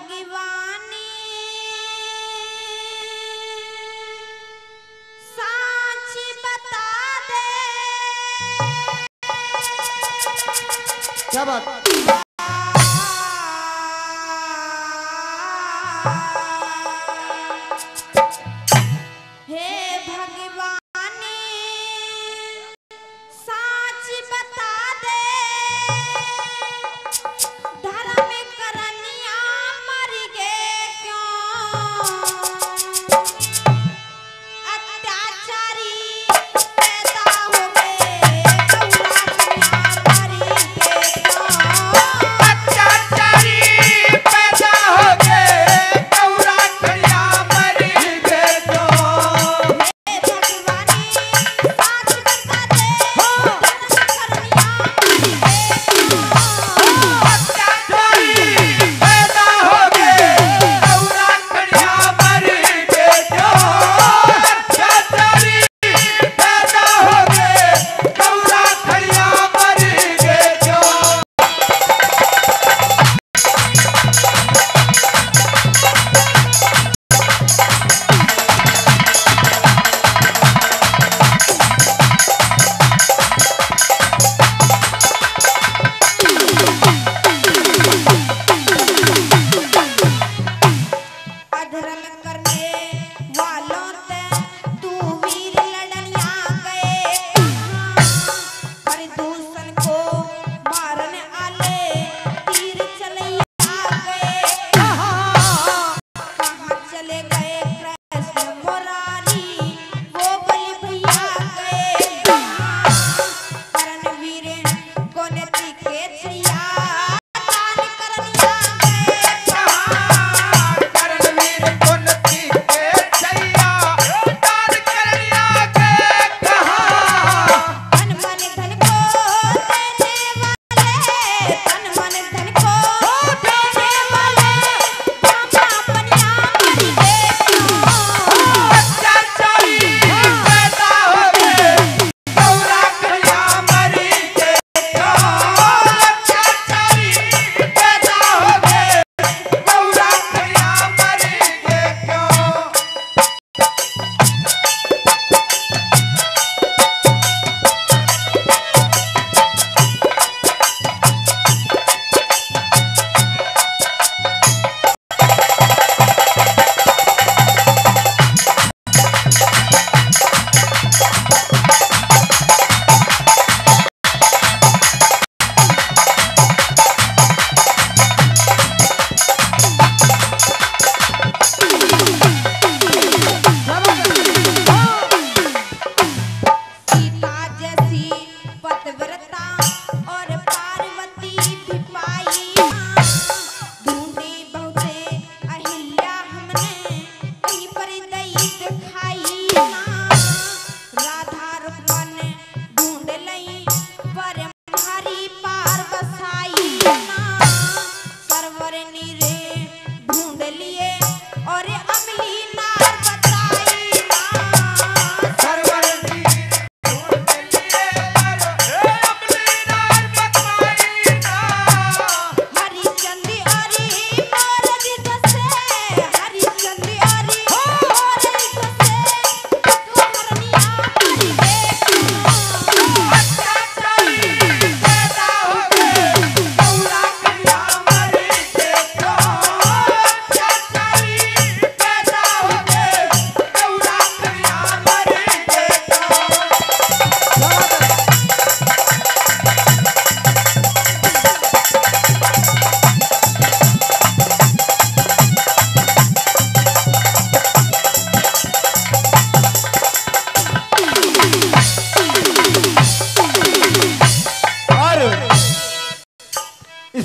भगवानी साच बता दे। क्या बात।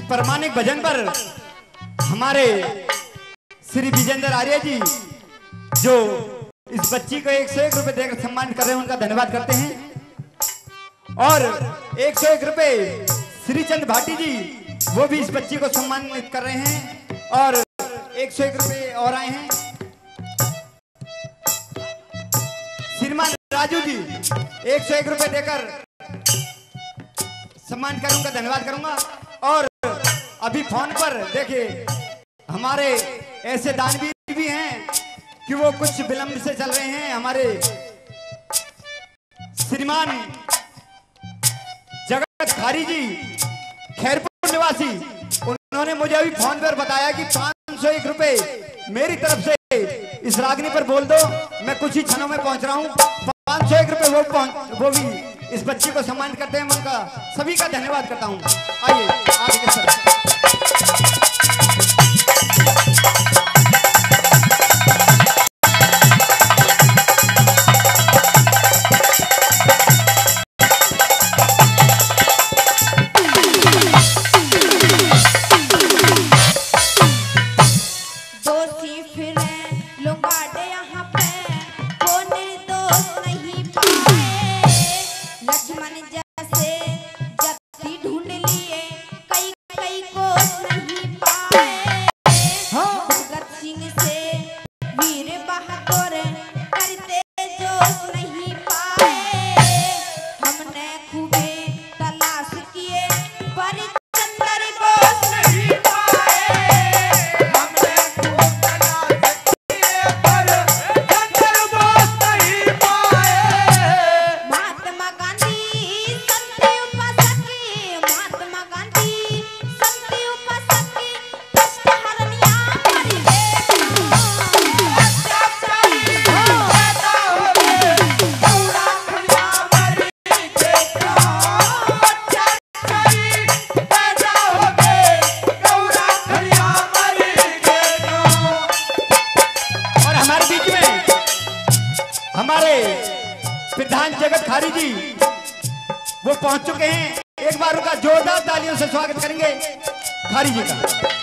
प्रामाणिक भजन पर हमारे श्री विजेंद्र आर्य जी जो इस बच्ची को 101 रुपए देकर सम्मानित कर रहे हैं, उनका धन्यवाद करते हैं। और 101 रुपए श्री चंद भाटी जी वो भी इस बच्ची को सम्मानित कर रहे हैं और 101 रुपए और आए हैं। श्रीमान राजू जी 101 रुपए देकर सम्मान करूंगा, धन्यवाद करूंगा। और अभी फोन पर देखिए हमारे ऐसे दानवीर भी हैं कि वो कुछ विलंब से चल रहे हैं। हमारे श्रीमान जगत खारी जी खैरपुर निवासी, उन्होंने मुझे अभी फोन पर बताया कि 501 रुपए मेरी तरफ से इस रागनी पर बोल दो, मैं कुछ ही क्षणों में पहुंच रहा हूं। 501 रुपए वो भी इस बच्ची को सम्मानित करते हैं। मैं उनका सभी का धन्यवाद करता हूं। आइए आगे के सर। प्रधान जगत खारी जी वो पहुंच चुके हैं। एक बार उनका जोरदार तालियों से स्वागत करेंगे खारी जी का।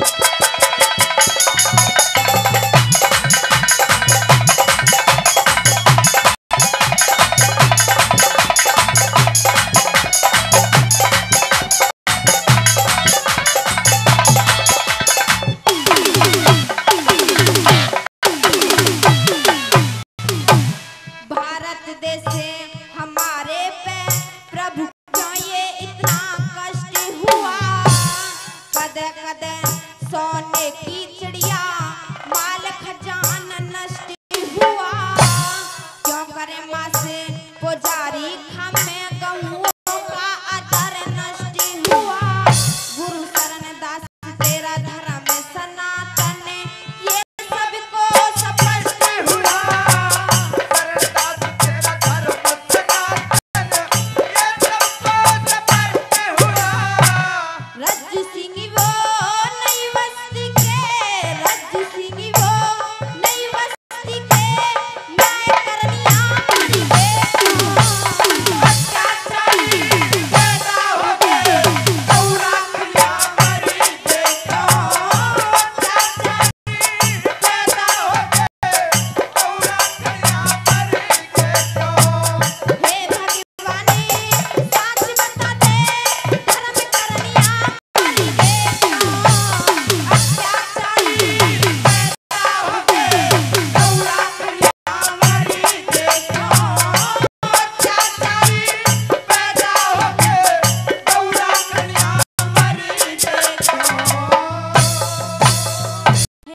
सोने की